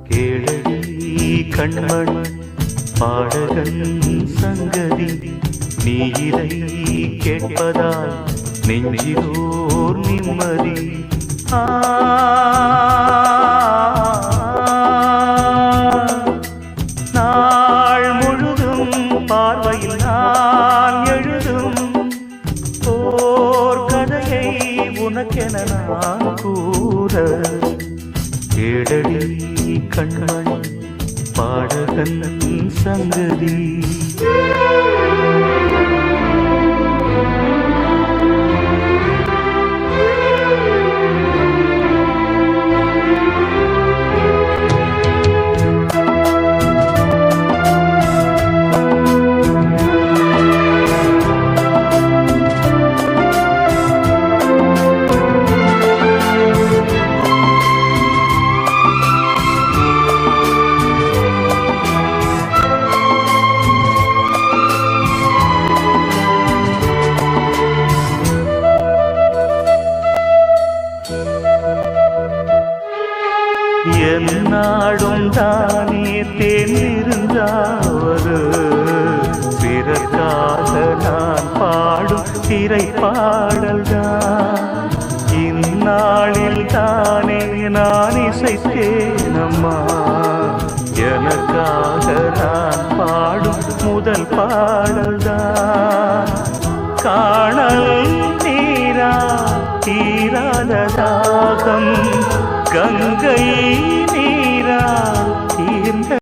கேளடி கண்மணி பாடகன் சங்கதி நீ இதை கேட்பதால் நெஞ்சிலோர் நிம்மதி. நாள் முழுதும் பார்வையில் நான் எழுதும் ஓர் கதையை உனக்கென நான் கூற. கேளடி கண்மணி பாடகன் சங்கதி. என்னாடும் தானே தேர்ந்திருந்தாவது பிறக்காக நான் பாடும் திரைப்பாடல்தான். இந்நாளில் தானே நான் இசைத்தேனம்மா எனக்காக நான் பாடும் முதல் பாடல்தான். காணல் நீரா தீராத தாகம் கங்கை நீரா தீர்ந்த